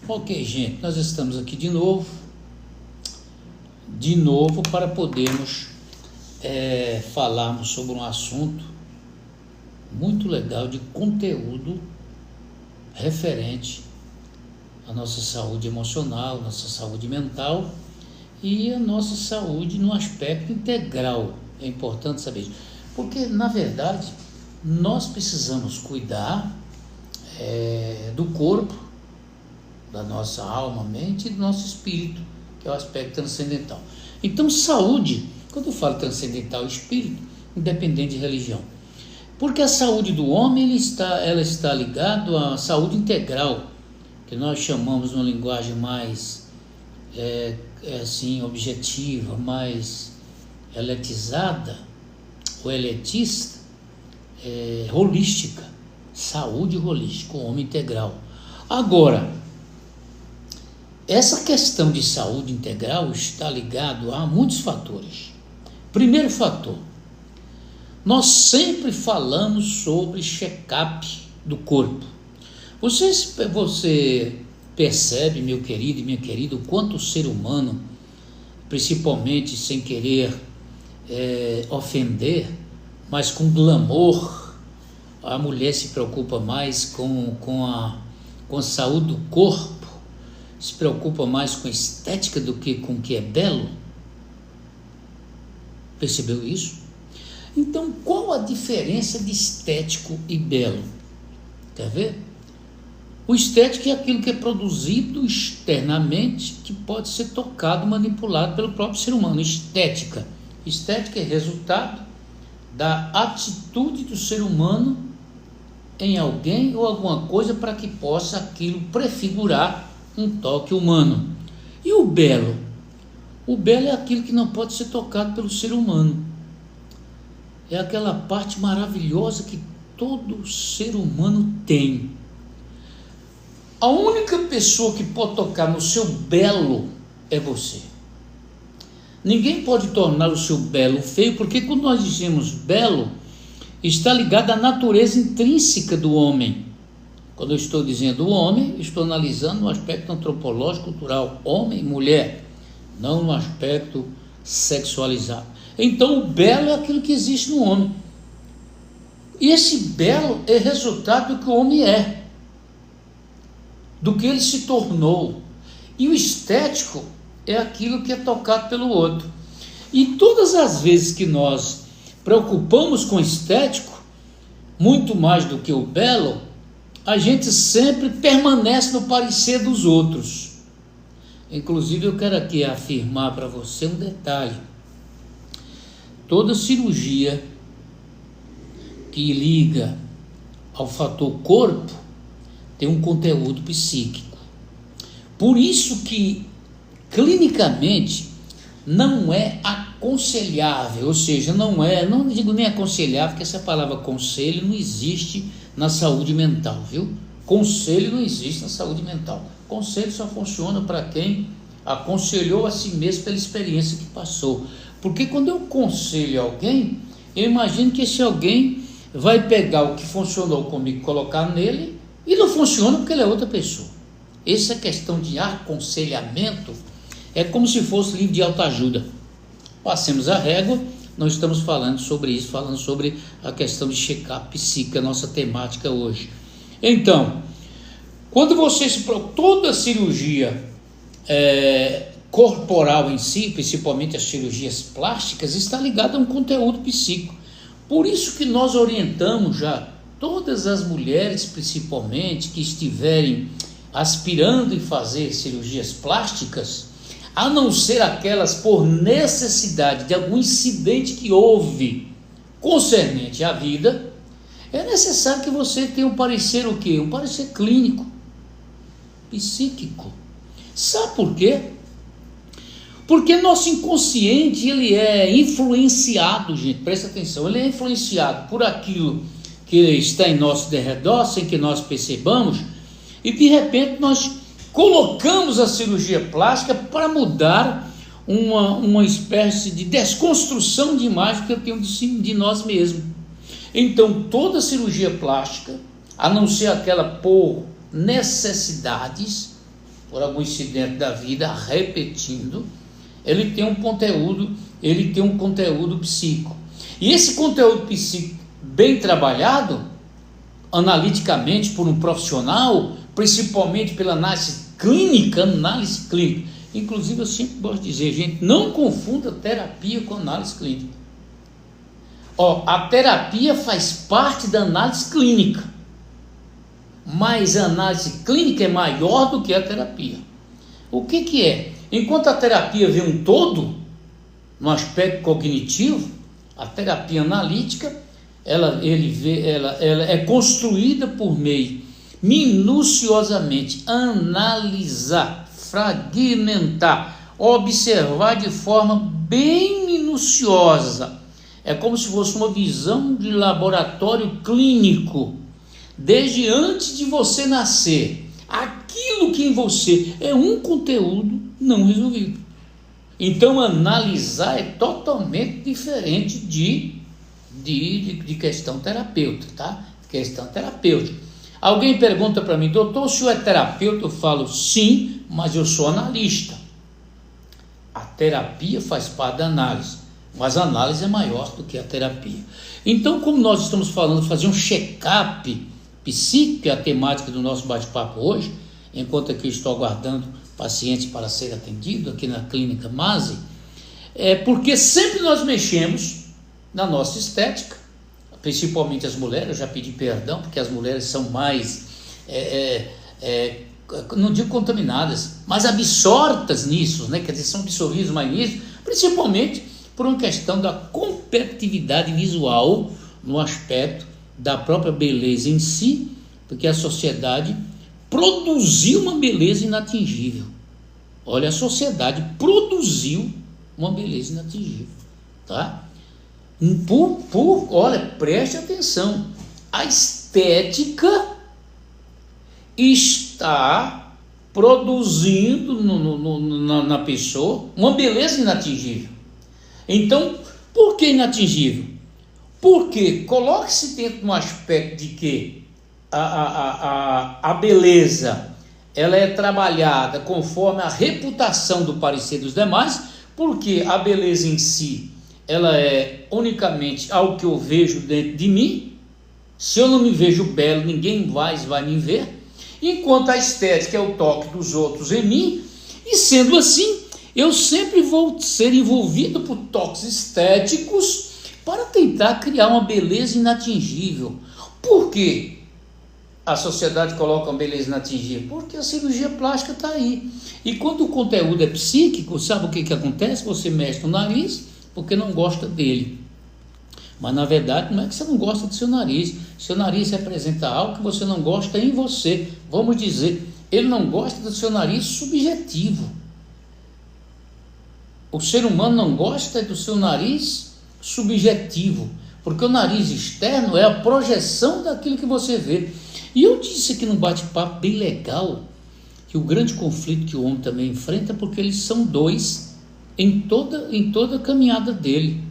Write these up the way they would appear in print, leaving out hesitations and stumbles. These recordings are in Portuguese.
Ok, gente, nós estamos aqui de novo para podermos falarmos sobre um assunto muito legal de conteúdo referente à nossa saúde emocional, nossa saúde mental e a nossa saúde no aspecto integral. É importante saber isso, porque na verdade nós precisamos cuidar do corpo, da nossa alma, mente e do nosso espírito, que é o aspecto transcendental. Então, saúde, quando eu falo transcendental e espírito, independente de religião, porque a saúde do homem ela está ligada à saúde integral, que nós chamamos numa linguagem mais assim, objetiva, mais eletizada ou eletista, holística, saúde holística, o homem integral. Agora, essa questão de saúde integral está ligado a muitos fatores. Primeiro fator, nós sempre falamos sobre check-up do corpo. Você percebe, meu querido e minha querida, o quanto o ser humano, principalmente sem querer ofender, mas com glamour, a mulher se preocupa mais com a saúde do corpo, se preocupa mais com a estética do que com o que é belo? Percebeu isso? Então, qual a diferença de estético e belo? Quer ver? O estético é aquilo que é produzido externamente, que pode ser tocado, manipulado pelo próprio ser humano. Estética é resultado da atitude do ser humano em alguém ou alguma coisa para que possa aquilo prefigurar um toque humano. E o belo? O belo é aquilo que não pode ser tocado pelo ser humano. É aquela parte maravilhosa que todo ser humano tem. A única pessoa que pode tocar no seu belo é você. Ninguém pode tornar o seu belo feio, porque quando nós dizemos belo, está ligado à natureza intrínseca do homem. Quando eu estou dizendo homem, estou analisando no aspecto antropológico, cultural, homem e mulher, não no aspecto sexualizado. Então o belo é aquilo que existe no homem. E esse belo é resultado do que o homem é, do que ele se tornou. E o estético é aquilo que é tocado pelo outro. E todas as vezes que nós preocupamos com o estético, muito mais do que o belo, a gente sempre permanece no parecer dos outros. Inclusive, eu quero aqui afirmar para você um detalhe. Toda cirurgia que liga ao fator corpo tem um conteúdo psíquico. Por isso que, clinicamente, não é aconselhável, ou seja, não digo nem aconselhável, porque essa palavra conselho não existe na saúde mental, viu? Conselho não existe na saúde mental. Conselho só funciona para quem aconselhou a si mesmo pela experiência que passou. Porque quando eu aconselho alguém, eu imagino que esse alguém vai pegar o que funcionou comigo, colocar nele, e não funciona porque ele é outra pessoa. Essa questão de aconselhamento é como se fosse livro de autoajuda. Passemos a régua. Nós estamos falando sobre isso, falando sobre a questão de check-up psíquico, a nossa temática hoje. Então, quando você toda cirurgia corporal em si, principalmente as cirurgias plásticas, está ligada a um conteúdo psíquico. Por isso que nós orientamos já todas as mulheres, principalmente, que estiverem aspirando em fazer cirurgias plásticas, a não ser aquelas por necessidade de algum incidente que houve concernente à vida, é necessário que você tenha um parecer o quê? Um parecer clínico, psíquico. Sabe por quê? Porque nosso inconsciente, ele é influenciado, gente, presta atenção, ele é influenciado por aquilo que está em nosso derredor, sem que nós percebamos, e de repente nós colocamos a cirurgia plástica para mudar uma espécie de desconstrução de imagem que eu tenho de nós mesmos. Então, toda cirurgia plástica, a não ser aquela por necessidades, por algum incidente da vida, repetindo, ele tem um conteúdo psíquico. E esse conteúdo psíquico bem trabalhado, analiticamente por um profissional, principalmente pela análise clínica, inclusive eu sempre gosto de dizer, gente, não confunda terapia com análise clínica. A terapia faz parte da análise clínica, mas a análise clínica é maior do que a terapia. O que é? Enquanto a terapia vê um todo, no aspecto cognitivo, a terapia analítica, ela é construída por meio, minuciosamente, analisar, fragmentar, observar de forma bem minuciosa. É como se fosse uma visão de laboratório clínico, desde antes de você nascer. Aquilo que em você é um conteúdo não resolvido. Então, analisar é totalmente diferente de questão terapêutica, tá? Questão terapêutica. Alguém pergunta para mim, doutor, o senhor é terapeuta? Eu falo, sim, mas eu sou analista. A terapia faz parte da análise, mas a análise é maior do que a terapia. Então, como nós estamos falando de fazer um check-up psíquico, que é a temática do nosso bate-papo hoje, enquanto aqui estou aguardando paciente para ser atendido aqui na clínica Mase, é porque sempre nós mexemos na nossa estética, principalmente as mulheres. Eu já pedi perdão, porque as mulheres são mais, não digo contaminadas, mas absortas nisso, né? Quer dizer, são absorvidas mais nisso, principalmente por uma questão da competitividade visual no aspecto da própria beleza em si, porque a sociedade produziu uma beleza inatingível. Olha, a sociedade produziu uma beleza inatingível, tá? Olha, preste atenção, a estética está produzindo na pessoa uma beleza inatingível. Então, por que inatingível? Porque coloque-se dentro de um aspecto de que a beleza, ela é trabalhada conforme a reputação do parecer dos demais, porque a beleza em si, ela é unicamente algo que eu vejo dentro de mim. Se eu não me vejo belo, ninguém mais vai me ver, enquanto a estética é o toque dos outros em mim, e sendo assim, eu sempre vou ser envolvido por toques estéticos para tentar criar uma beleza inatingível. Por quê? A sociedade coloca uma beleza inatingível? Porque a cirurgia plástica está aí. E quando o conteúdo é psíquico, sabe o que acontece? Você mexe no nariz porque não gosta dele. Mas na verdade não é que você não gosta do seu nariz. Seu nariz representa algo que você não gosta em você. Vamos dizer, ele não gosta do seu nariz subjetivo. O ser humano não gosta do seu nariz subjetivo, porque o nariz externo é a projeção daquilo que você vê. E eu disse aqui num bate-papo bem legal que o grande conflito que o homem também enfrenta é porque eles são dois em toda a caminhada dele.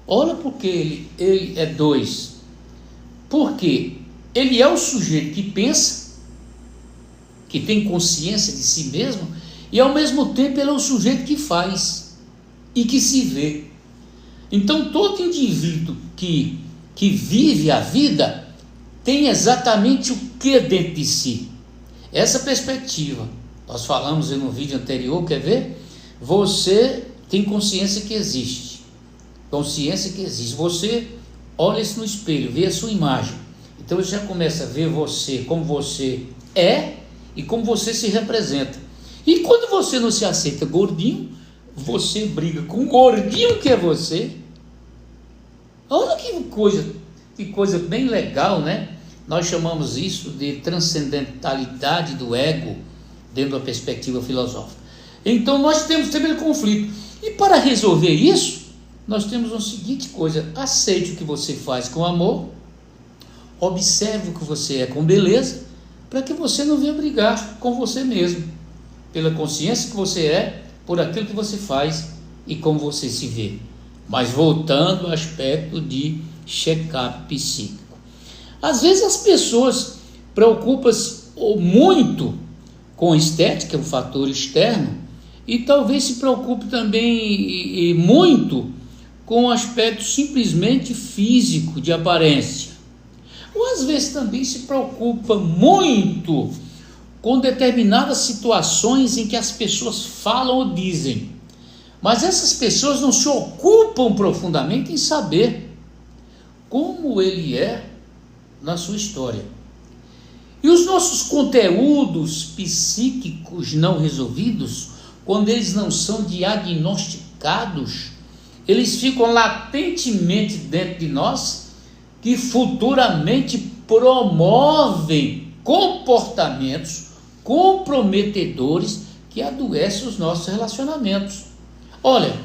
Olha porque ele é dois. Porque ele é o sujeito que pensa, que tem consciência de si mesmo, e ao mesmo tempo ele é o sujeito que faz e que se vê. Então todo indivíduo que vive a vida tem exatamente o que dentro de si? Essa perspectiva. Nós falamos no vídeo anterior, quer ver? Você tem consciência que existe. Consciência que existe. Você olha-se no espelho, vê a sua imagem. Então você já começa a ver você como você é e como você se representa. E quando você não se aceita gordinho, você briga com o gordinho que é você. Olha que coisa bem legal, né? Nós chamamos isso de transcendentalidade do ego dentro da perspectiva filosófica. Então nós temos também conflito. E para resolver isso, nós temos a seguinte coisa: aceite o que você faz com amor, observe o que você é com beleza, para que você não venha brigar com você mesmo, pela consciência que você é, por aquilo que você faz e como você se vê. Mas voltando ao aspecto de check-up psíquico. Às vezes as pessoas preocupam-se muito com estética, um fator externo, e talvez se preocupe também muito com o aspecto simplesmente físico de aparência. Ou às vezes também se preocupa muito com determinadas situações em que as pessoas falam ou dizem, mas essas pessoas não se ocupam profundamente em saber como ele é na sua história. E os nossos conteúdos psíquicos não resolvidos, quando eles não são diagnosticados, eles ficam latentemente dentro de nós, que futuramente promovem comportamentos comprometedores que adoecem os nossos relacionamentos. Olha,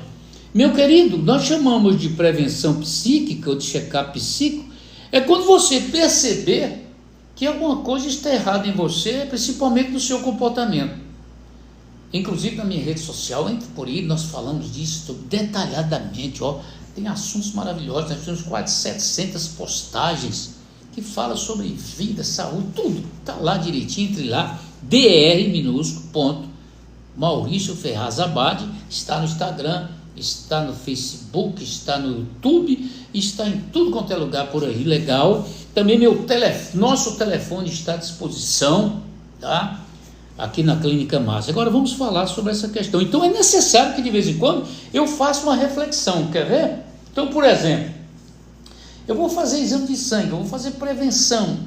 meu querido, nós chamamos de prevenção psíquica ou de check-up psíquico, é quando você perceber que alguma coisa está errada em você, principalmente no seu comportamento. Inclusive na minha rede social, entre por aí, nós falamos disso detalhadamente, tem assuntos maravilhosos, nós temos quase 700 postagens que falam sobre vida, saúde, tudo, está lá direitinho, entre lá, Maurício Ferraz Abad, está no Instagram, está no Facebook, está no YouTube, está em tudo quanto é lugar por aí, legal. Também nosso telefone está à disposição, tá? Aqui na Clínica Márcia. Agora vamos falar sobre essa questão. Então é necessário que de vez em quando eu faça uma reflexão, quer ver? Então, por exemplo, eu vou fazer exame de sangue, eu vou fazer prevenção,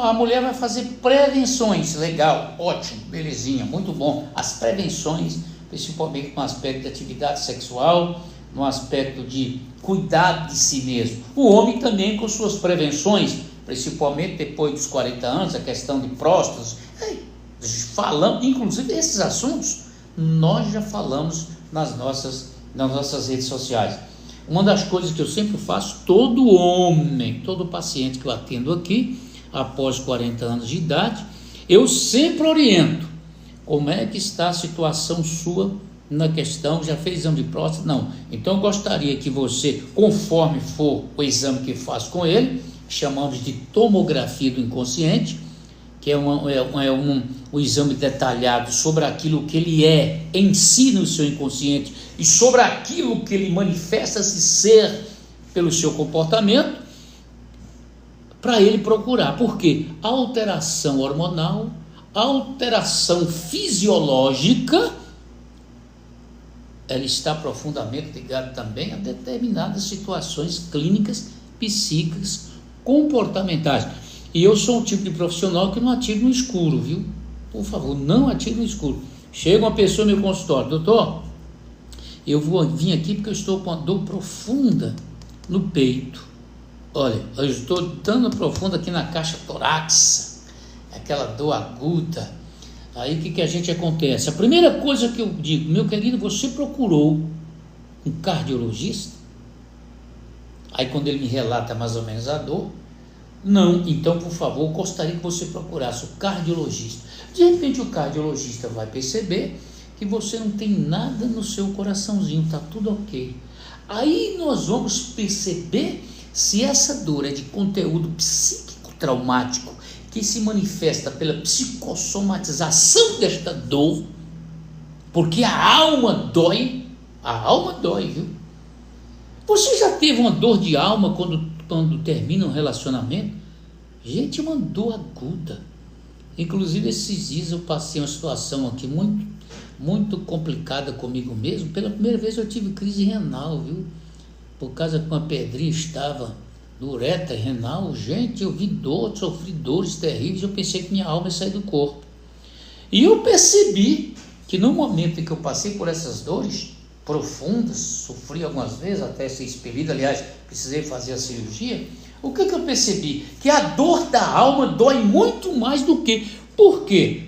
a mulher vai fazer prevenções, legal, ótimo, belezinha, muito bom. As prevenções, principalmente no aspecto de atividade sexual, no aspecto de cuidado de si mesmo. O homem também com suas prevenções, principalmente depois dos 40 anos, a questão de próstata, falando, inclusive esses assuntos, nós já falamos nas nossas redes sociais. Uma das coisas que eu sempre faço, todo homem, todo paciente que eu atendo aqui, após 40 anos de idade, eu sempre oriento como é que está a situação sua na questão, já fez exame de próstata? Não. Então eu gostaria que você, conforme for o exame que faz com ele, chamamos de tomografia do inconsciente, que é um exame detalhado sobre aquilo que ele é em si no seu inconsciente e sobre aquilo que ele manifesta-se ser pelo seu comportamento, para ele procurar. Por quê? Alteração hormonal, alteração fisiológica, ela está profundamente ligada também a determinadas situações clínicas, psíquicas, comportamentais. E eu sou um tipo de profissional que não atiro no escuro, viu? Por favor, não atire no escuro. Chega uma pessoa no meu consultório, doutor, eu vim aqui porque eu estou com uma dor profunda no peito. Olha, eu estou dando profunda aqui na caixa torácica, aquela dor aguda. Aí o que a gente acontece? A primeira coisa que eu digo, meu querido, você procurou um cardiologista? Aí quando ele me relata mais ou menos a dor, não, então por favor, gostaria que você procurasse o cardiologista. De repente o cardiologista vai perceber que você não tem nada no seu coraçãozinho, está tudo ok. Aí nós vamos perceber se essa dor é de conteúdo psíquico traumático, que se manifesta pela psicossomatização desta dor, porque a alma dói, viu? Você já teve uma dor de alma quando termina um relacionamento? Gente, é uma dor aguda. Inclusive esses dias eu passei uma situação aqui muito complicada comigo mesmo. Pela primeira vez eu tive crise renal, viu? Por causa que uma pedrinha estava no ureter renal. Gente, eu vi sofri dores terríveis. Eu pensei que minha alma ia sair do corpo. E eu percebi que no momento em que eu passei por essas dores profundas, sofri algumas vezes até ser expelido, aliás, precisei fazer a cirurgia. O que eu percebi? Que a dor da alma dói muito mais do que... Por quê?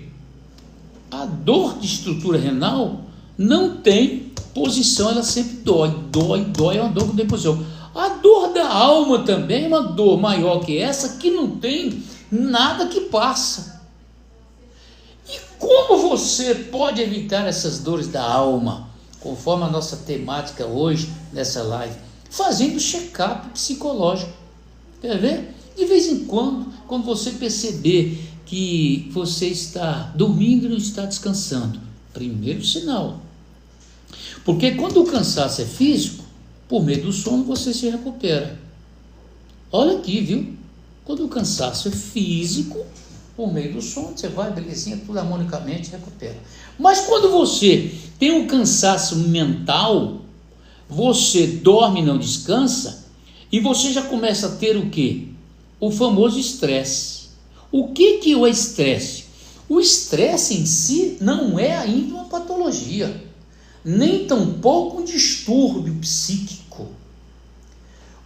A dor de estrutura renal não tem posição, ela sempre dói, é uma dor que não tem posição. A dor da alma também é uma dor maior que essa, que não tem nada que passa. E como você pode evitar essas dores da alma, conforme a nossa temática hoje, nessa live? Fazendo check-up psicológico. Quer ver? De vez em quando você perceber que você está dormindo e não está descansando. Primeiro sinal. Porque quando o cansaço é físico, por meio do sono você se recupera. Olha aqui, viu? Quando o cansaço é físico, por meio do sono, você vai, belezinha, tudo harmonicamente recupera. Mas quando você tem um cansaço mental, você dorme e não descansa, e você já começa a ter o quê? O famoso estresse. O que é o estresse? O estresse em si não é ainda uma patologia, nem tampouco um distúrbio psíquico.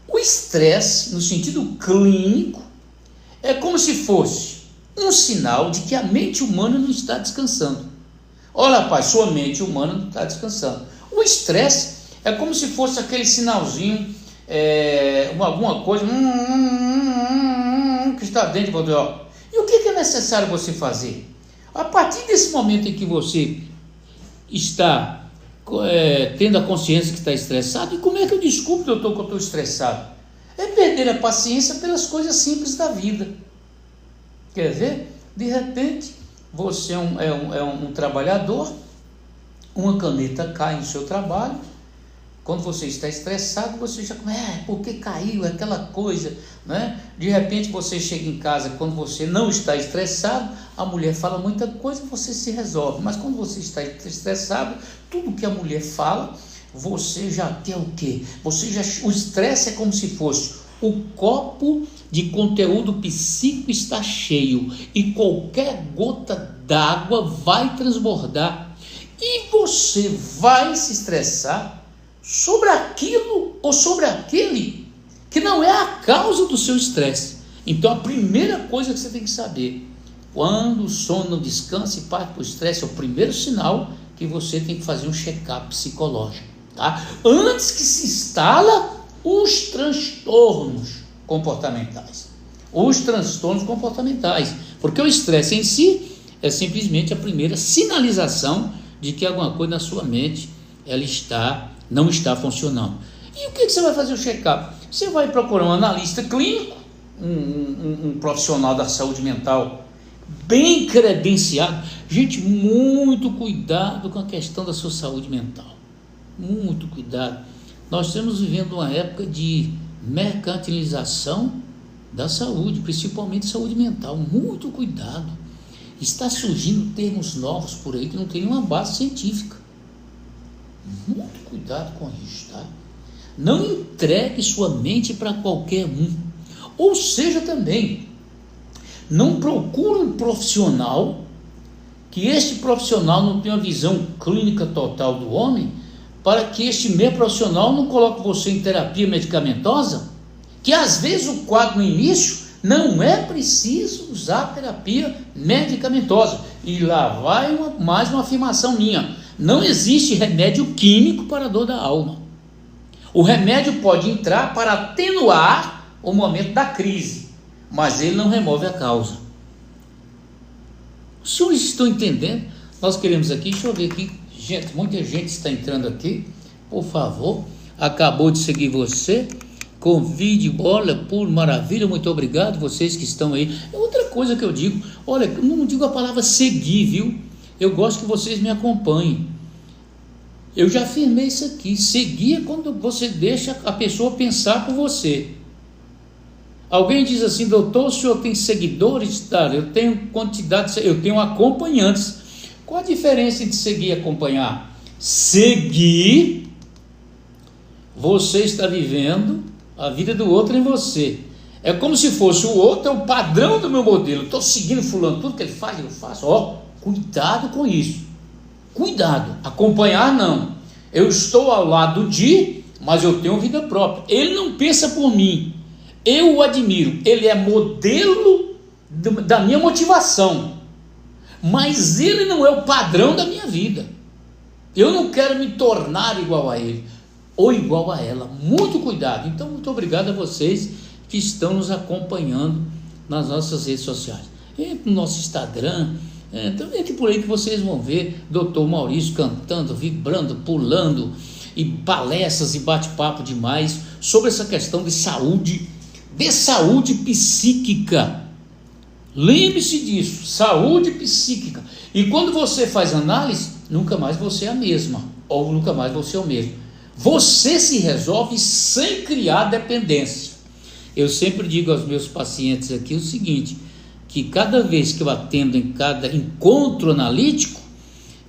O estresse, no sentido clínico, é como se fosse um sinal de que a mente humana não está descansando. Olha, rapaz, sua mente humana não está descansando. O estresse é como se fosse aquele sinalzinho, alguma coisa que está dentro de você. Ó. E o que é necessário você fazer? A partir desse momento em que você está tendo a consciência que está estressado, e como é que eu descubro, doutor, que eu estou estressado? É perder a paciência pelas coisas simples da vida. Quer ver? De repente, você é um trabalhador, uma caneta cai no seu trabalho, quando você está estressado, você já começa, por que caiu aquela coisa, né? De repente você chega em casa, quando você não está estressado, a mulher fala muita coisa, você se resolve, mas quando você está estressado, tudo que a mulher fala, você já quer o quê? O estresse é como se fosse o copo de conteúdo psíquico está cheio e qualquer gota d'água vai transbordar e você vai se estressar sobre aquilo ou sobre aquele que não é a causa do seu estresse. Então a primeira coisa que você tem que saber, quando o sono não descansa e parte para o estresse, é o primeiro sinal que você tem que fazer um check-up psicológico, tá? Antes que se instala os transtornos comportamentais. Os transtornos comportamentais, porque o estresse em si é simplesmente a primeira sinalização de que alguma coisa na sua mente não está funcionando. E o que você vai fazer o check-up? Você vai procurar um analista clínico, um profissional da saúde mental bem credenciado. Gente, muito cuidado com a questão da sua saúde mental. Muito cuidado. Nós estamos vivendo uma época de mercantilização da saúde, principalmente saúde mental. Muito cuidado. Está surgindo termos novos por aí que não tem uma base científica. Muito cuidado com isso, tá? Não entregue sua mente para qualquer um. Ou seja, também, não procure um profissional, que este profissional não tenha uma visão clínica total do homem, para que este mesmo profissional não coloque você em terapia medicamentosa, que às vezes o quadro no início não é preciso usar terapia medicamentosa. E lá vai mais uma afirmação minha. Não existe remédio químico para a dor da alma. O remédio pode entrar para atenuar o momento da crise, mas ele não remove a causa. Os senhores estão entendendo? Nós queremos aqui, deixa eu ver aqui, gente, muita gente está entrando aqui, por favor, acabou de seguir você, convide, bola, por maravilha, muito obrigado, vocês que estão aí. Outra coisa que eu digo, olha, eu não digo a palavra seguir, viu? Eu gosto que vocês me acompanhem. Eu já afirmei isso aqui. Seguir é quando você deixa a pessoa pensar por você. Alguém diz assim, doutor, o senhor tem seguidores? Tá, eu tenho quantidade, eu tenho acompanhantes. Qual a diferença entre seguir e acompanhar? Seguir, você está vivendo a vida do outro em você. É como se fosse o outro, é o padrão do meu modelo. Estou seguindo fulano, tudo que ele faz, eu faço. Cuidado com isso. Cuidado. Acompanhar não. Eu estou ao lado mas eu tenho vida própria. Ele não pensa por mim. Eu o admiro. Ele é modelo da minha motivação. Mas ele não é o padrão da minha vida. Eu não quero me tornar igual a ele ou igual a ela. Muito cuidado. Então, muito obrigado a vocês que estão nos acompanhando nas nossas redes sociais. Entre no nosso Instagram, entre por aí que vocês vão ver Dr. Maurício cantando, vibrando, pulando, e palestras e bate-papo demais sobre essa questão de saúde psíquica. Lembre-se disso, saúde psíquica. E quando você faz análise, nunca mais você é a mesma, ou nunca mais você é o mesmo. Você se resolve sem criar dependência. Eu sempre digo aos meus pacientes aqui o seguinte, que cada vez que eu atendo em cada encontro analítico,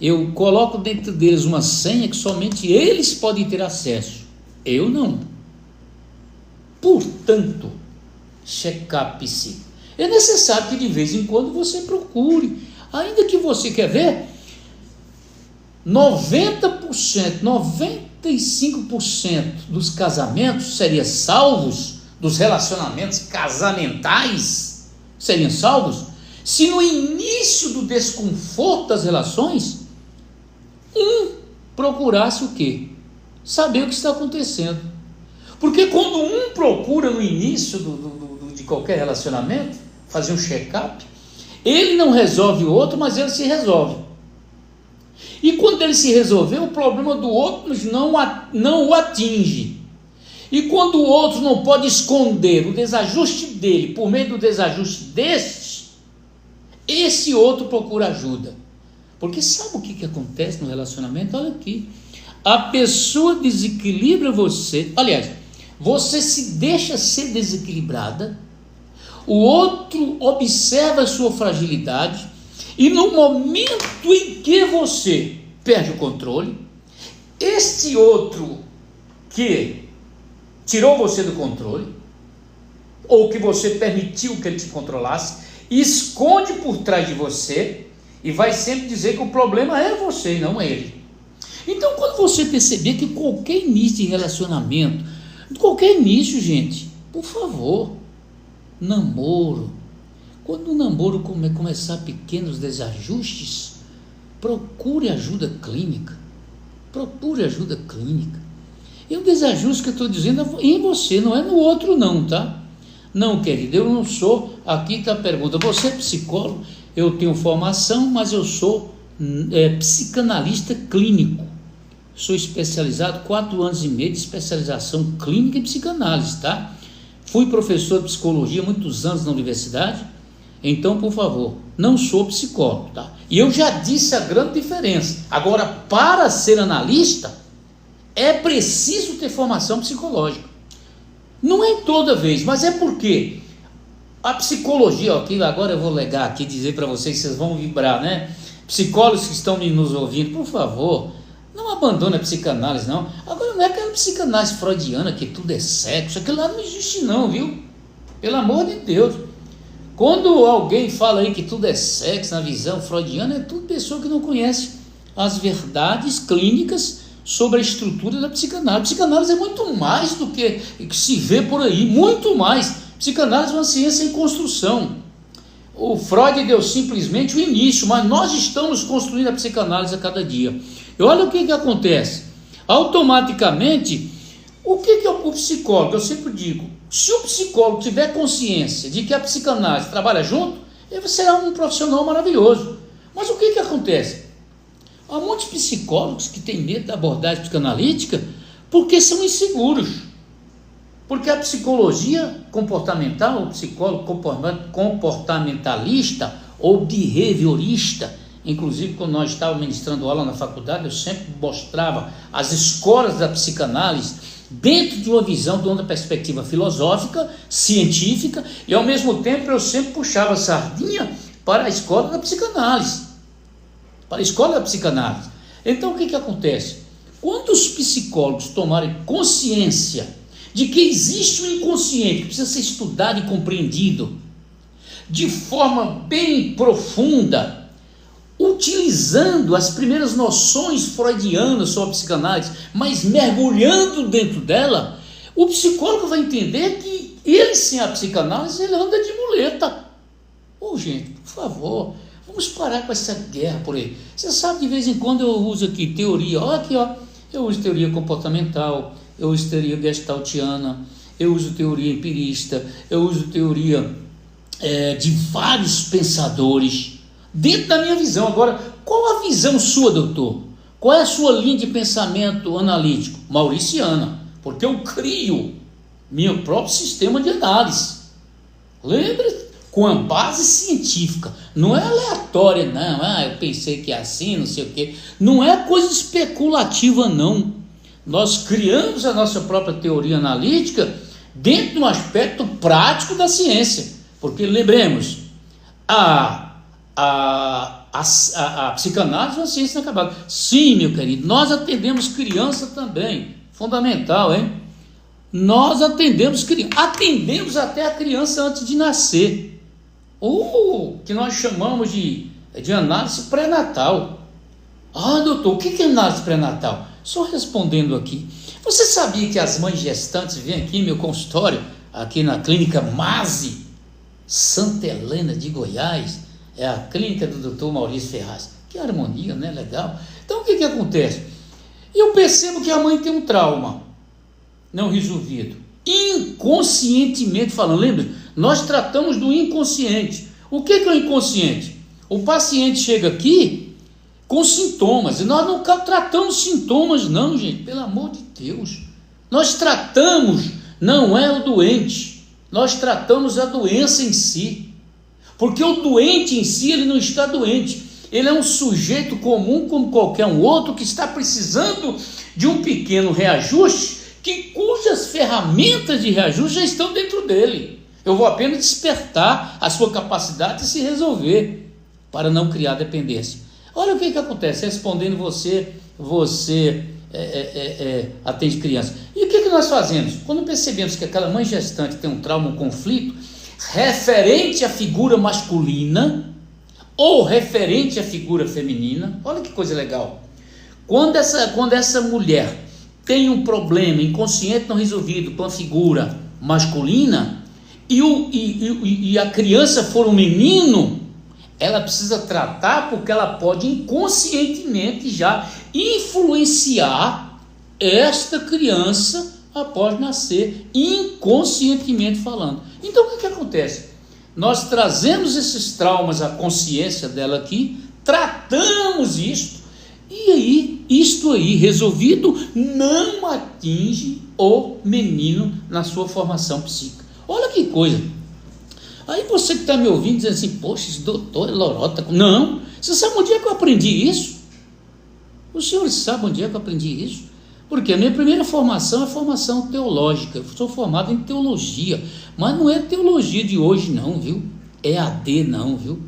eu coloco dentro deles uma senha que somente eles podem ter acesso, eu não. Portanto, check-up psíquico. É necessário que de vez em quando você procure, ainda que você quer ver, 90%, 95% dos casamentos seriam salvos, dos relacionamentos casamentais seriam salvos, se no início do desconforto das relações, procurasse o quê? Saber o que está acontecendo. Porque quando um procura no início de qualquer relacionamento, fazer um check-up, ele não resolve o outro, mas ele se resolve. E quando ele se resolver, o problema do outro não o atinge. E quando o outro não pode esconder o desajuste dele por meio do desajuste deste, esse outro procura ajuda. Porque sabe o que acontece no relacionamento? Olha aqui, a pessoa desequilibra você, aliás, você se deixa ser desequilibrada, o outro observa a sua fragilidade, e no momento em que você perde o controle, este outro que tirou você do controle, ou que você permitiu que ele te controlasse, esconde por trás de você, e vai sempre dizer que o problema é você e não ele. Então, quando você perceber que qualquer início de relacionamento, qualquer início, gente, por favor, namoro, quando o namoro começar pequenos desajustes, procure ajuda clínica, e o desajuste que eu estou dizendo é em você, não é no outro não, tá? Não, querido, eu não sou, aqui está a pergunta, você é psicólogo? Eu tenho formação, mas eu sou psicanalista clínico, sou especializado, 4 anos e meio de especialização clínica em psicanálise, tá? Fui professor de psicologia muitos anos na universidade, então, por favor, não sou psicólogo, tá? E eu já disse a grande diferença. Agora, para ser analista, é preciso ter formação psicológica. Não é toda vez, mas é porque a psicologia, aqui agora eu vou legar aqui, dizer para vocês, vocês vão vibrar, né? Psicólogos que estão nos ouvindo, por favor, não abandone a psicanálise, não. Agora, não é aquela psicanálise freudiana que tudo é sexo, aquilo lá não existe não, viu? Pelo amor de Deus. Quando alguém fala aí que tudo é sexo na visão freudiana, é tudo pessoa que não conhece as verdades clínicas sobre a estrutura da psicanálise. A psicanálise é muito mais do que se vê por aí, muito mais. Psicanálise é uma ciência em construção. O Freud deu simplesmente o início, mas nós estamos construindo a psicanálise a cada dia. E olha o que acontece. Automaticamente, o que é o psicólogo? Eu sempre digo, se o psicólogo tiver consciência de que a psicanálise trabalha junto, ele será um profissional maravilhoso. Mas o que acontece? Há muitos psicólogos que têm medo da abordagem psicanalítica porque são inseguros. Porque a psicologia comportamental, o psicólogo comportamentalista ou behaviorista, inclusive quando nós estávamos ministrando aula na faculdade, eu sempre mostrava as escolas da psicanálise dentro de uma visão, de uma perspectiva filosófica, científica, e ao mesmo tempo eu sempre puxava a sardinha para a escola da psicanálise. Então o que acontece? Quando os psicólogos tomarem consciência de que existe um inconsciente que precisa ser estudado e compreendido de forma bem profunda, utilizando as primeiras noções freudianas sobre a psicanálise, mas mergulhando dentro dela, o psicólogo vai entender que ele, sem a psicanálise, ele anda de muleta. Gente, por favor, vamos parar com essa guerra por aí. Você sabe, de vez em quando eu uso aqui teoria, eu uso teoria comportamental, eu uso teoria gestaltiana, eu uso teoria empirista, eu uso teoria de vários pensadores, dentro da minha visão. Agora, qual a visão sua, doutor? Qual é a sua linha de pensamento analítico? Mauriciana, porque eu crio meu próprio sistema de análise. Lembre, com a base científica, não é aleatória, não, eu pensei que é assim, não sei o quê, não é coisa especulativa, não. Nós criamos a nossa própria teoria analítica dentro de um aspecto prático da ciência, porque lembremos, a psicanálise é uma ciência inacabada. Sim, meu querido, nós atendemos criança também, fundamental, hein? Nós atendemos até a criança antes de nascer, o que nós chamamos de análise pré-natal. Ah, doutor, o que é análise pré-natal? Só respondendo aqui, você sabia que as mães gestantes vêm aqui em meu consultório, aqui na clínica Mase, Santa Helena de Goiás, é a clínica do Dr. Maurício Ferraz. Que harmonia, né? Legal. Então o que acontece? Eu percebo que a mãe tem um trauma não resolvido, inconscientemente falando. Lembra? Nós tratamos do inconsciente. O que é o inconsciente? O paciente chega aqui com sintomas, e nós não tratamos sintomas não, gente, pelo amor de Deus. Nós tratamos, não é o doente, nós tratamos a doença em si, porque o doente em si, ele não está doente, ele é um sujeito comum como qualquer um outro que está precisando de um pequeno reajuste, cujas ferramentas de reajuste já estão dentro dele. Eu vou apenas despertar a sua capacidade de se resolver, para não criar dependência. Olha o que acontece, respondendo você atende criança. E o que nós fazemos? Quando percebemos que aquela mãe gestante tem um trauma, um conflito, referente à figura masculina, ou referente à figura feminina, olha que coisa legal. Quando essa mulher tem um problema inconsciente não resolvido com a figura masculina, e a criança for um menino, ela precisa tratar, porque ela pode inconscientemente já influenciar esta criança após nascer, inconscientemente falando. Então o que acontece? Nós trazemos esses traumas à consciência dela aqui, tratamos isto aí resolvido não atinge o menino na sua formação psíquica. Olha que coisa. Aí você que está me ouvindo dizendo assim, poxa, esse doutor é lorota. Não, você sabe onde é que eu aprendi isso? Os senhores sabem onde é que eu aprendi isso? Porque a minha primeira formação é formação teológica. Eu sou formado em teologia, mas não é teologia de hoje não, viu? É AD não, viu?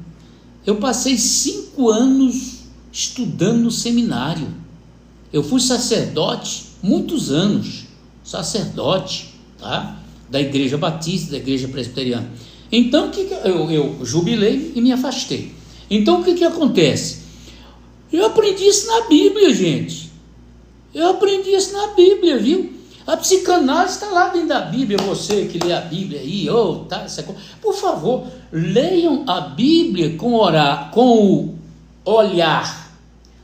Eu passei 5 anos estudando no seminário. Eu fui sacerdote muitos anos, sacerdote, tá? Da Igreja Batista, da Igreja Presbiteriana. Então eu jubilei e me afastei. Então o que acontece? Eu aprendi isso na Bíblia, gente. Eu aprendi isso na Bíblia, viu? A psicanálise está lá dentro da Bíblia. Você que lê a Bíblia aí, por favor, leiam a Bíblia com o olhar.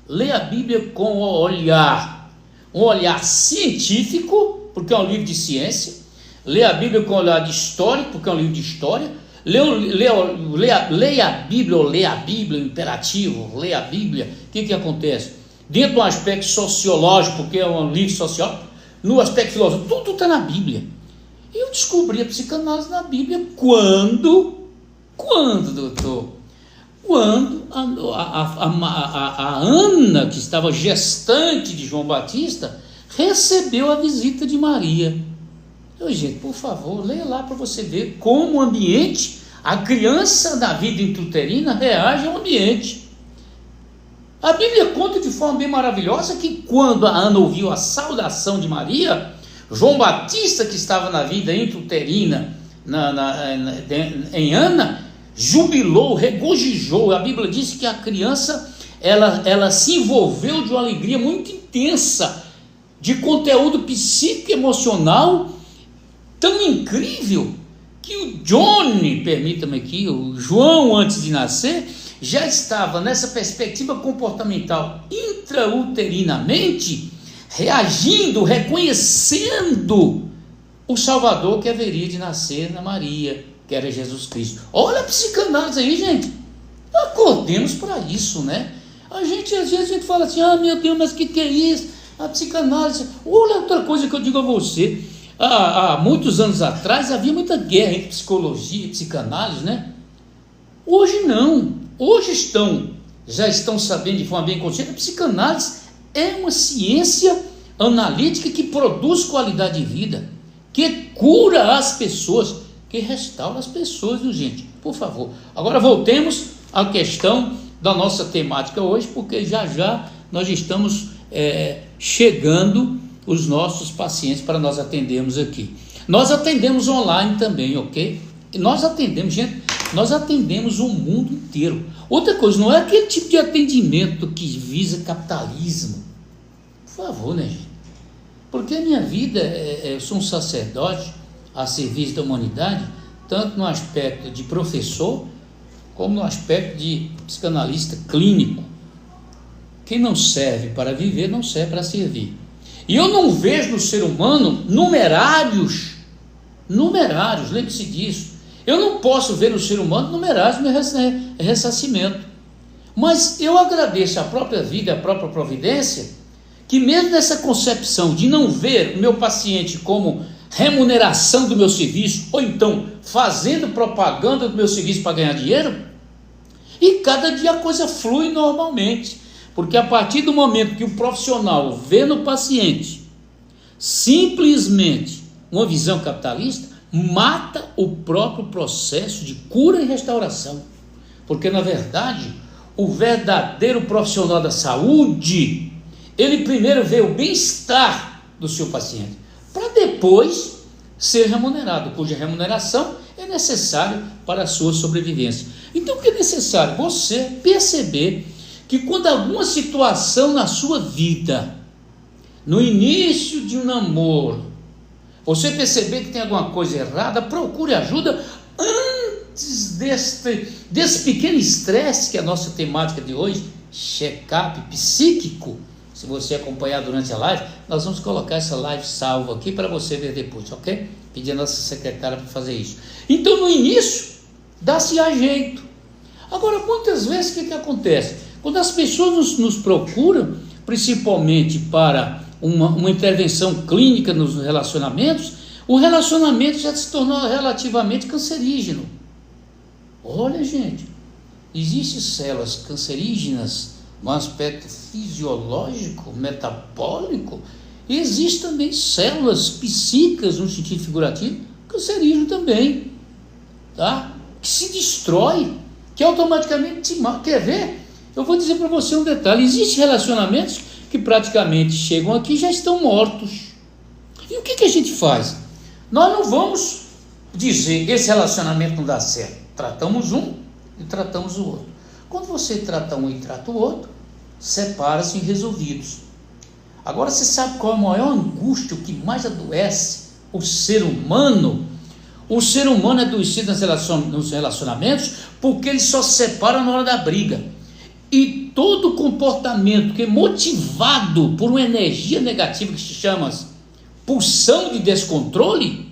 Leia a Bíblia com o olhar. Um olhar científico, porque é um livro de ciência. Leia a Bíblia com o olhar de história, porque é um livro de história. Leia a Bíblia, ou leia a Bíblia, imperativo, leia a Bíblia. O que acontece? Dentro do aspecto sociológico, porque é um livro social, no aspecto filosófico, tudo está na Bíblia. Eu descobri a psicanálise na Bíblia quando, doutor? Quando a Ana, que estava gestante de João Batista, recebeu a visita de Maria. Gente, por favor, leia lá para você ver como o ambiente, a criança na vida intrauterina reage ao ambiente. A Bíblia conta de forma bem maravilhosa que quando a Ana ouviu a saudação de Maria, João Batista, que estava na vida intrauterina em Ana, jubilou, regozijou. A Bíblia diz que a criança ela se envolveu de uma alegria muito intensa, de conteúdo psico-emocional tão incrível, que o Johnny, permita-me aqui, o João, antes de nascer, já estava nessa perspectiva comportamental intrauterinamente, reagindo, reconhecendo o Salvador que haveria de nascer na Maria, que era Jesus Cristo. Olha a psicanálise aí, gente. Acordemos para isso, né? Às vezes a gente fala assim, meu Deus, mas o que é isso? A psicanálise. Olha outra coisa que eu digo a você. Há muitos anos atrás havia muita guerra entre psicologia e psicanálise, né? Hoje não. Hoje já estão sabendo de forma bem consciente, a psicanálise é uma ciência analítica que produz qualidade de vida, que cura as pessoas, que restaura as pessoas, viu, gente? Por favor. Agora voltemos à questão da nossa temática hoje, porque já nós estamos chegando os nossos pacientes para nós atendermos aqui. Nós atendemos online também, ok? Nós atendemos, gente, nós atendemos o mundo inteiro. Outra coisa, não é aquele tipo de atendimento que visa capitalismo. Por favor, né, gente? Porque a minha vida, eu sou um sacerdote a serviço da humanidade, tanto no aspecto de professor, como no aspecto de psicanalista clínico. Quem não serve para viver, não serve para servir. E eu não vejo no ser humano numerários, lembre-se disso. Eu não posso ver no ser humano numerários ressarcimento. Mas eu agradeço a própria vida, a própria providência, que mesmo nessa concepção de não ver o meu paciente como remuneração do meu serviço, ou então fazendo propaganda do meu serviço para ganhar dinheiro, e cada dia a coisa flui normalmente, porque a partir do momento que o profissional vê no paciente simplesmente uma visão capitalista, mata o próprio processo de cura e restauração, porque na verdade o verdadeiro profissional da saúde, ele primeiro vê o bem-estar do seu paciente, para depois ser remunerado, cuja remuneração é necessária para a sua sobrevivência. Então o que é necessário? Você perceber que quando alguma situação na sua vida, no início de um namoro, você perceber que tem alguma coisa errada, procure ajuda antes desse pequeno estresse, que é a nossa temática de hoje, check-up psíquico. Se você acompanhar durante a live, nós vamos colocar essa live salva aqui para você ver depois, ok? Pedir a nossa secretária para fazer isso. Então, no início, dá-se a jeito. Agora, muitas vezes, o que acontece? Quando as pessoas nos procuram, principalmente para uma intervenção clínica nos relacionamentos, o relacionamento já se tornou relativamente cancerígeno. Olha, gente, existem células cancerígenas no aspecto fisiológico, metabólico, e existem também células psíquicas, no sentido figurativo, cancerígeno também, tá? Que se destrói, que automaticamente te mata. Quer ver? Eu vou dizer para você um detalhe: existem relacionamentos que praticamente chegam aqui e já estão mortos. E o que a gente faz? Nós não vamos dizer, esse relacionamento não dá certo. Tratamos um e tratamos o outro. Quando você trata um e trata o outro, separa-se resolvidos. Agora você sabe qual é a maior angústia, o que mais adoece o ser humano? O ser humano é adoecido nos relacionamentos porque ele só se separa na hora da briga. E todo comportamento que é motivado por uma energia negativa que se chama pulsão de descontrole,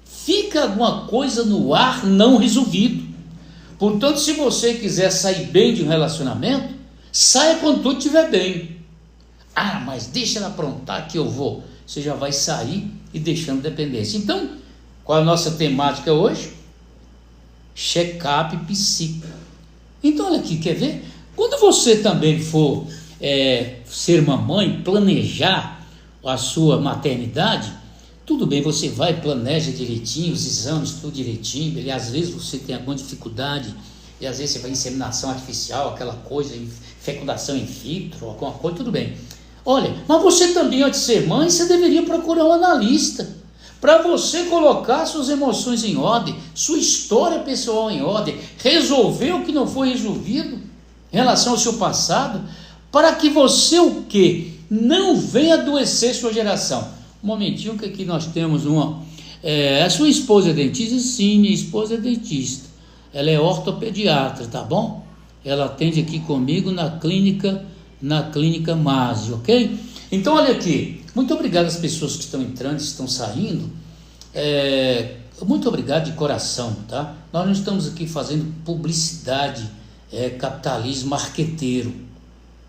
fica alguma coisa no ar não resolvido. Portanto, se você quiser sair bem de um relacionamento, saia quando tudo estiver bem. Ah, mas deixa ela aprontar que eu vou. Você já vai sair e deixando dependência. Então, qual é a nossa temática hoje? Check-up psíquico. Então, olha aqui, quer ver? Quando você também for ser mamãe, planejar a sua maternidade, tudo bem, você vai, planeja direitinho, os exames, tudo direitinho, e às vezes você tem alguma dificuldade, e às vezes você vai em inseminação artificial, aquela coisa, fecundação in vitro, alguma coisa, tudo bem. Olha, mas você também, antes de ser mãe, você deveria procurar um analista, para você colocar suas emoções em ordem, sua história pessoal em ordem, resolver o que não foi resolvido em relação ao seu passado, para que você o quê? Não venha adoecer sua geração. Um momentinho que aqui nós temos a sua esposa é dentista? Sim, minha esposa é dentista. Ela é ortopediatra, tá bom? Ela atende aqui comigo na clínica Masi, ok? Então, olha aqui, muito obrigado às pessoas que estão entrando, estão saindo. Muito obrigado de coração, tá? Nós não estamos aqui fazendo publicidade, capitalismo marqueteiro.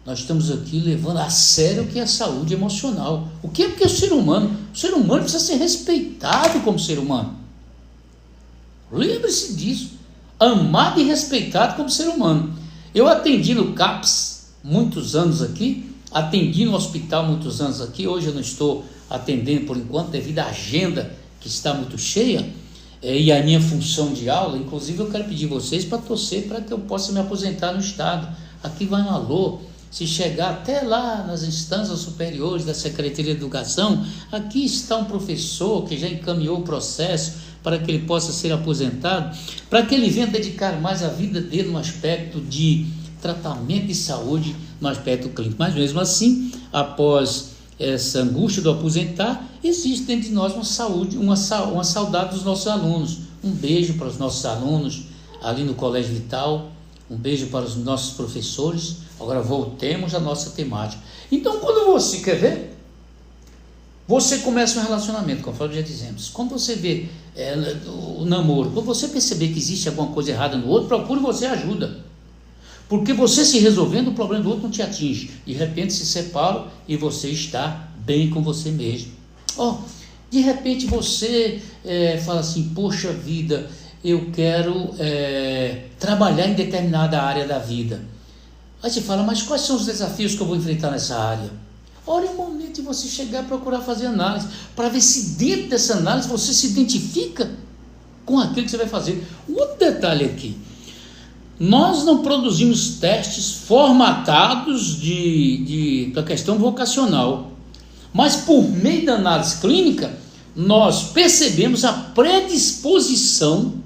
Nós estamos aqui levando a sério o que é a saúde emocional. O que é? Porque o ser humano precisa ser respeitado como ser humano. Lembre-se disso. amado e respeitado como ser humano. Eu atendi no CAPS muitos anos aqui, atendi no hospital muitos anos aqui, hoje eu não estou atendendo por enquanto devido à agenda que está muito cheia, e a minha função de aula. Inclusive eu quero pedir vocês para torcer para que eu possa me aposentar no estado. Aqui vai um alô, se chegar até lá nas instâncias superiores da Secretaria de Educação, aqui está um professor que já encaminhou o processo para que ele possa ser aposentado, para que ele venha dedicar mais a vida dele no aspecto de tratamento de saúde, no aspecto clínico. Mas mesmo assim, após essa angústia do aposentar, existe dentro de nós uma saudade dos nossos alunos. Um beijo para os nossos alunos ali no Colégio Vital, um beijo para os nossos professores. Agora voltemos à nossa temática. Então, quando você quer ver, você começa um relacionamento, conforme já dizemos. Quando você vê o namoro, quando você perceber que existe alguma coisa errada no outro, procure você ajuda. Porque você se resolvendo, o problema do outro não te atinge. De repente se separam e você está bem com você mesmo. De repente você fala assim, poxa vida, eu quero trabalhar em determinada área da vida. Aí você fala, mas quais são os desafios que eu vou enfrentar nessa área? Olha o momento de você chegar a procurar fazer análise, para ver se dentro dessa análise você se identifica com aquilo que você vai fazer. Um outro detalhe aqui, nós não produzimos testes formatados da questão vocacional, mas por meio da análise clínica, nós percebemos a predisposição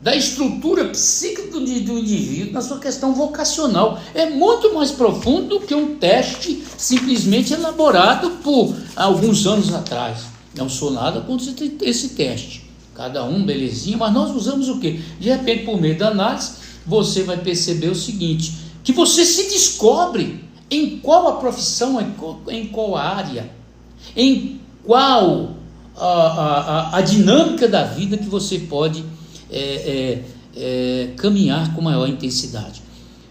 da estrutura psíquica do indivíduo na sua questão vocacional. É muito mais profundo do que um teste simplesmente elaborado por alguns anos atrás. Não sou nada contra esse teste. Cada um, belezinha, mas nós usamos o quê? De repente, por meio da análise, você vai perceber o seguinte, que você se descobre em qual a profissão, em qual a área, em qual a dinâmica da vida que você pode caminhar com maior intensidade.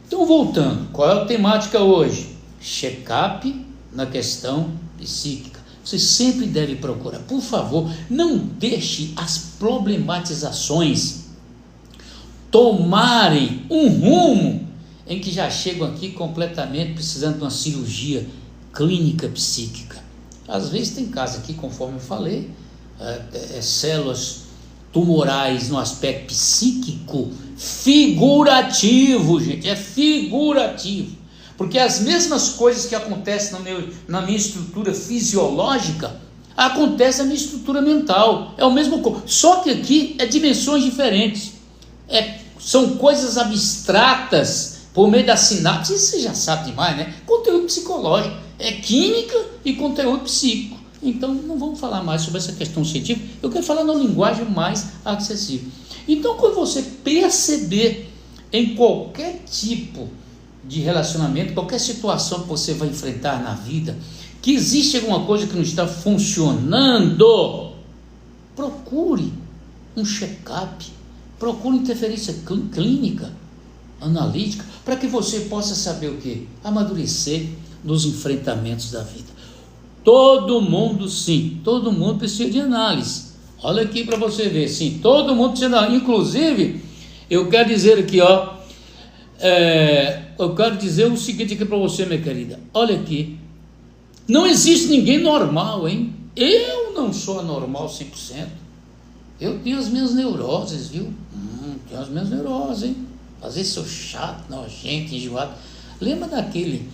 Então, voltando, qual é a temática hoje? Check-up na questão psíquica. Você sempre deve procurar, por favor, não deixe as problematizações tomarem um rumo em que já chegam aqui completamente precisando de uma cirurgia clínica psíquica. Às vezes tem casos aqui, conforme eu falei, células tumorais no aspecto psíquico figurativo, gente, é figurativo, porque as mesmas coisas que acontecem na minha estrutura fisiológica acontecem na minha estrutura mental, é o mesmo corpo, só que aqui é dimensões diferentes, são coisas abstratas por meio da sinapse. Isso você já sabe demais, né? Conteúdo psicológico, é química e conteúdo psíquico. Então não vamos falar mais sobre essa questão científica, eu quero falar na linguagem mais acessível. Então, quando você perceber em qualquer tipo de relacionamento, qualquer situação que você vai enfrentar na vida, que existe alguma coisa que não está funcionando, procure um check-up, procure interferência clínica, analítica, para que você possa saber o quê? Amadurecer nos enfrentamentos da vida. Todo mundo, sim, todo mundo precisa de análise. Olha aqui para você ver, sim, todo mundo precisa de análise. Inclusive, eu quero dizer aqui, eu quero dizer o seguinte aqui para você, minha querida. Olha aqui, não existe ninguém normal, hein? Eu não sou anormal 100%. Eu tenho as minhas neuroses, viu? Tenho as minhas neuroses, hein? Às vezes sou chato, nojento, enjoado. Lembra daquele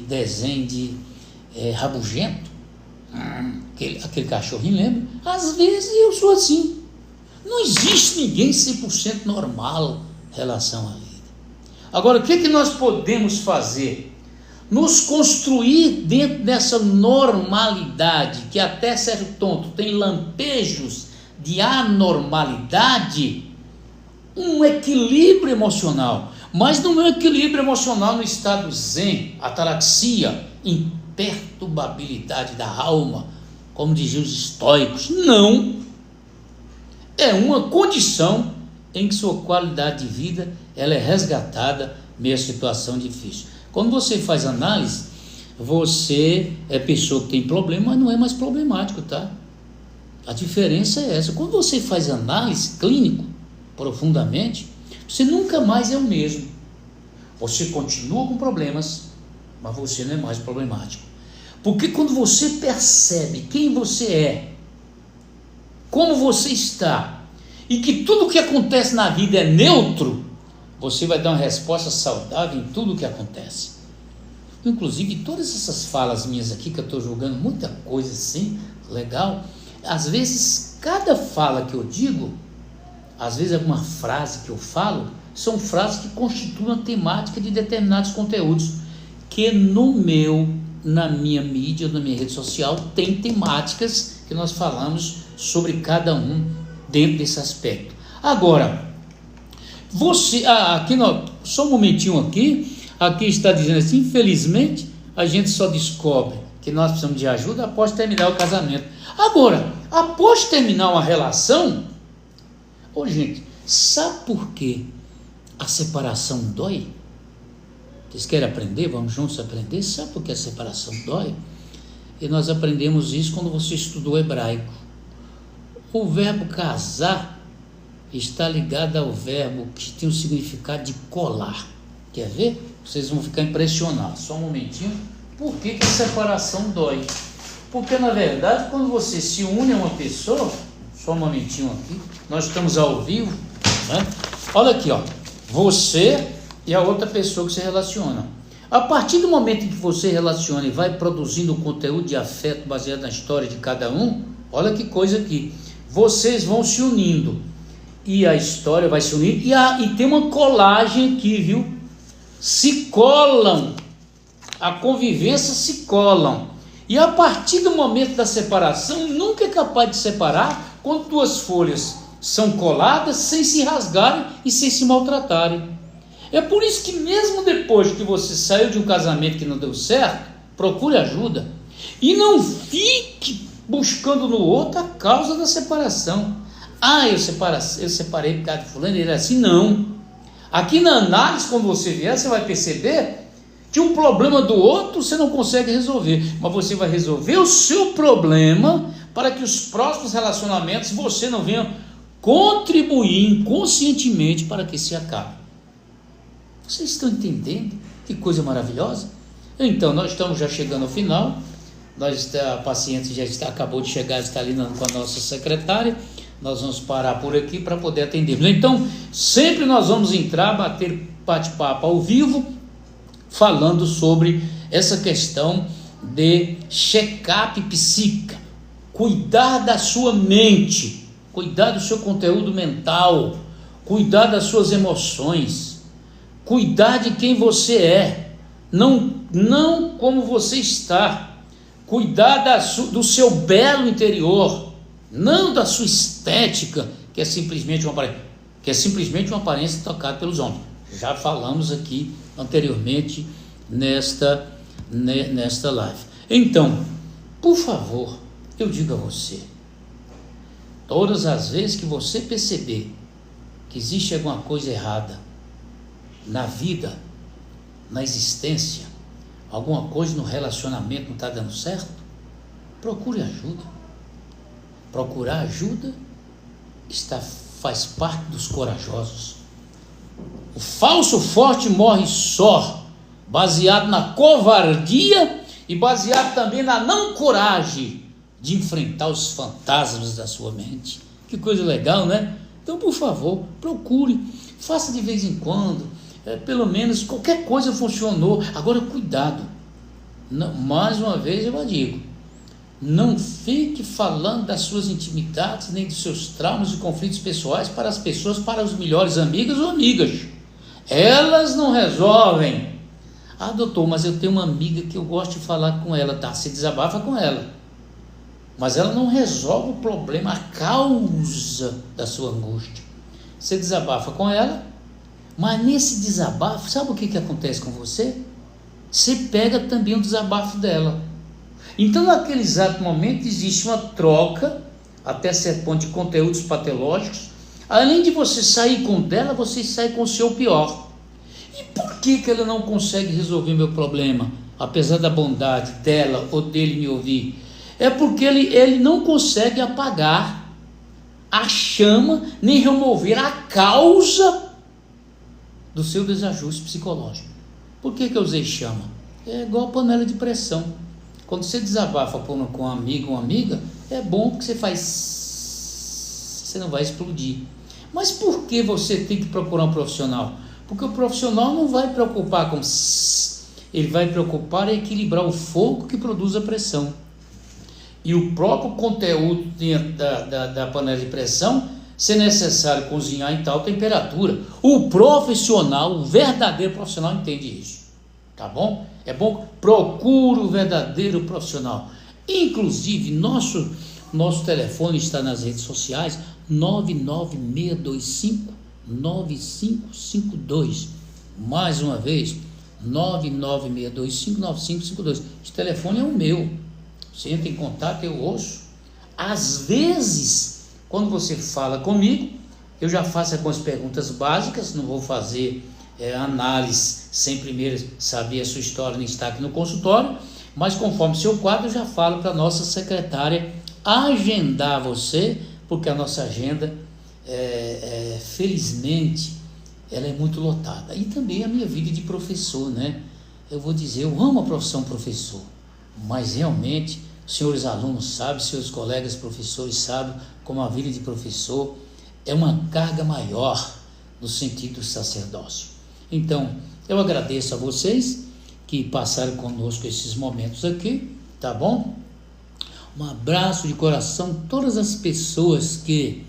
desenho de rabugento? Aquele cachorrinho, lembra? Às vezes eu sou assim. Não existe ninguém 100% normal em relação à vida. Agora, o que nós podemos fazer? Nos construir dentro dessa normalidade, que até certo ponto tem lampejos de anormalidade, um equilíbrio emocional, mas não é um equilíbrio emocional no estado zen, ataraxia, imperturbabilidade da alma, como diziam os estoicos. Não, é uma condição em que sua qualidade de vida ela é resgatada meio situação difícil. Quando você faz análise, você é pessoa que tem problema, mas não é mais problemático, tá? A diferença é essa. Quando você faz análise clínico, profundamente, você nunca mais é o mesmo. Você continua com problemas, mas você não é mais problemático. Porque quando você percebe quem você é, como você está, e que tudo o que acontece na vida é neutro, você vai dar uma resposta saudável em tudo o que acontece. Inclusive, todas essas falas minhas aqui, que eu estou jogando muita coisa assim, legal, às vezes, cada fala que eu digo, às vezes alguma frase que eu falo, são frases que constituem a temática de determinados conteúdos, que na minha mídia, na minha rede social, tem temáticas que nós falamos sobre cada um dentro desse aspecto. Agora, só um momentinho aqui está dizendo assim: infelizmente, a gente só descobre que nós precisamos de ajuda após terminar o casamento. Agora, após terminar uma relação, gente, sabe por que a separação dói? Vocês querem aprender? Vamos juntos aprender? Sabe por que a separação dói? E nós aprendemos isso quando você estudou hebraico. O verbo casar está ligado ao verbo que tem o significado de colar. Quer ver? Vocês vão ficar impressionados. Só um momentinho. Por que a separação dói? Porque, na verdade, quando você se une a uma pessoa, só um momentinho aqui, nós estamos ao vivo, né? Olha aqui, você e a outra pessoa que se relaciona. A partir do momento em que você relaciona e vai produzindo um conteúdo de afeto baseado na história de cada um, olha que coisa aqui, vocês vão se unindo, e a história vai se unindo, e tem uma colagem aqui, viu? Se colam, a convivência se colam, e a partir do momento da separação, nunca é capaz de separar quando duas folhas são coladas sem se rasgarem e sem se maltratarem. É por isso que mesmo depois que você saiu de um casamento que não deu certo, procure ajuda e não fique buscando no outro a causa da separação. Eu separei por causa de fulano, ele era assim. Não. Aqui na análise, quando você vier, você vai perceber que um problema do outro você não consegue resolver, mas você vai resolver o seu problema para que os próximos relacionamentos você não venha contribuir inconscientemente para que se acabe. Vocês estão entendendo? Que coisa maravilhosa? Então, nós estamos já chegando ao final. A paciente acabou de chegar, está ali com a nossa secretária. Nós vamos parar por aqui para poder atender. Então, sempre nós vamos entrar, bater bate-papo ao vivo, falando sobre essa questão de check-up psíquico. Cuidar da sua mente, cuidar do seu conteúdo mental, cuidar das suas emoções, cuidar de quem você é, não como você está, cuidar do seu belo interior, não da sua estética, que é simplesmente uma aparência tocada pelos homens. Já falamos aqui anteriormente nesta live. Então, por favor, eu digo a você, todas as vezes que você perceber que existe alguma coisa errada na vida, na existência, alguma coisa no relacionamento não está dando certo, procure ajuda. Procurar ajuda faz parte dos corajosos. O falso forte morre só, baseado na covardia e baseado também na não coragem de enfrentar os fantasmas da sua mente. Que coisa legal, né? Então, por favor, procure, faça de vez em quando, pelo menos qualquer coisa funcionou. Agora, cuidado, mais uma vez eu digo, não fique falando das suas intimidades, nem dos seus traumas e conflitos pessoais para as pessoas, para os melhores amigos ou amigas. Elas não resolvem. Doutor, mas eu tenho uma amiga que eu gosto de falar com ela. Tá, se desabafa com ela, mas ela não resolve o problema, a causa da sua angústia. Você desabafa com ela, mas nesse desabafo, sabe o que acontece com você? Você pega também o desabafo dela. Então, naquele exato momento, existe uma troca, até certo ponto, de conteúdos patológicos. Além de você sair com o dela, você sai com o seu pior. E por que ela não consegue resolver meu problema, apesar da bondade dela ou dele me ouvir? É porque ele não consegue apagar a chama, nem remover a causa do seu desajuste psicológico. Por que eu usei chama? É igual a panela de pressão. Quando você desabafa com um amigo ou uma amiga, é bom porque você não vai explodir. Mas por que você tem que procurar um profissional? Porque o profissional não vai preocupar com... Ele vai preocupar em equilibrar o fogo que produz a pressão. E o próprio conteúdo dentro da panela de pressão, se é necessário cozinhar em tal temperatura. O profissional, o verdadeiro profissional entende isso. Tá bom? É bom, procure o verdadeiro profissional. Inclusive, nosso telefone está nas redes sociais, 99625-9552. Mais uma vez, 99625-9552. Esse telefone é o meu. Você entra em contato, eu ouço. Às vezes, quando você fala comigo, eu já faço algumas perguntas básicas, não vou fazer análise sem primeiro saber a sua história nem estar aqui no consultório, mas conforme seu quadro, eu já falo para a nossa secretária agendar você, porque a nossa agenda, felizmente, ela é muito lotada. E também a minha vida de professor, né? Eu vou dizer, eu amo a profissão professor, mas realmente, senhores alunos sabem, seus colegas professores sabem, como a vida de professor é uma carga maior no sentido do sacerdócio. Então, eu agradeço a vocês que passaram conosco esses momentos aqui, tá bom? Um abraço de coração a todas as pessoas que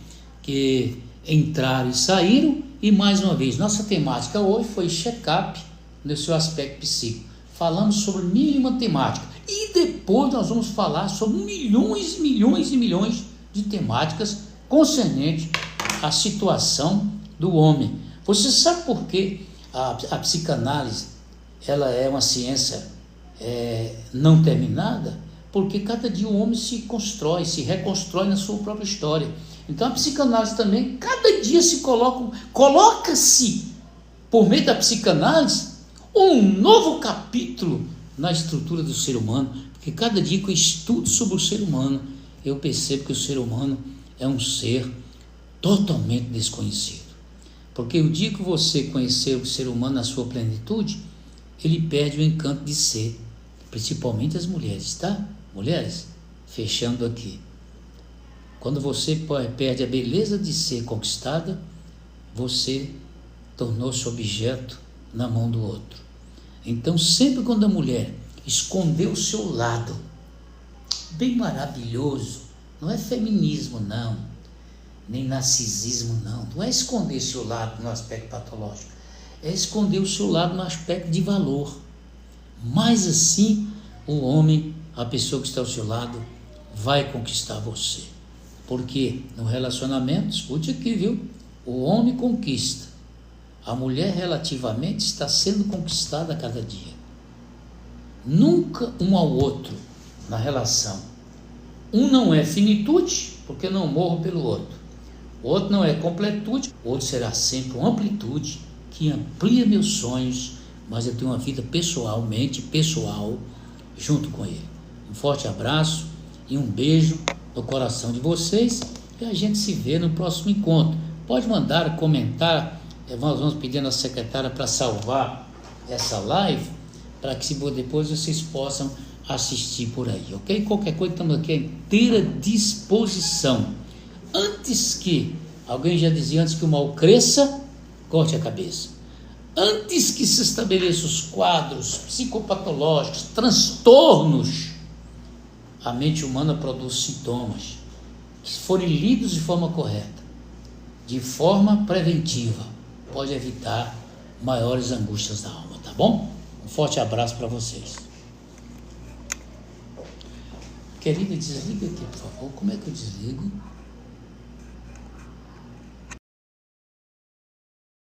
entraram e saíram. E mais uma vez, nossa temática hoje foi check-up no seu aspecto psíquico. Falamos sobre mil e uma temáticas. E depois nós vamos falar sobre milhões e milhões de temáticas concernentes à situação do homem. Você sabe por que a psicanálise ela é uma ciência não terminada? Porque cada dia o homem se constrói, se reconstrói na sua própria história. Então a psicanálise também, cada dia coloca-se, por meio da psicanálise, um novo capítulo na estrutura do ser humano, porque cada dia que eu estudo sobre o ser humano, eu percebo que o ser humano é um ser totalmente desconhecido. Porque o dia que você conhecer o ser humano na sua plenitude, ele perde o encanto de ser, principalmente as mulheres, tá? Mulheres, fechando aqui. Quando você perde a beleza de ser conquistada, você tornou-se objeto na mão do outro. Então, sempre quando a mulher esconder o seu lado, bem maravilhoso, não é feminismo não, nem narcisismo não é esconder seu lado no aspecto patológico, é esconder o seu lado no aspecto de valor. Mas assim, o homem, a pessoa que está ao seu lado, vai conquistar você. Porque no relacionamento, escute aqui, viu? O homem conquista. A mulher relativamente está sendo conquistada a cada dia. Nunca um ao outro na relação. Um não é finitude, porque não morro pelo outro. O outro não é completude, o outro será sempre uma amplitude que amplia meus sonhos, mas eu tenho uma vida pessoalmente pessoal junto com ele. Um forte abraço e um beijo no coração de vocês e a gente se vê no próximo encontro. Pode mandar, comentar, nós vamos pedindo à secretária para salvar essa live, para que depois vocês possam assistir por aí, ok? Qualquer coisa, estamos aqui à inteira disposição. Antes que, alguém já dizia, antes que o mal cresça, corte a cabeça. Antes que se estabeleçam os quadros psicopatológicos, transtornos, a mente humana produz sintomas que, se forem lidos de forma correta, de forma preventiva, pode evitar maiores angústias da alma, tá bom? Um forte abraço para vocês. Querida, desliga aqui, por favor. Como é que eu desligo?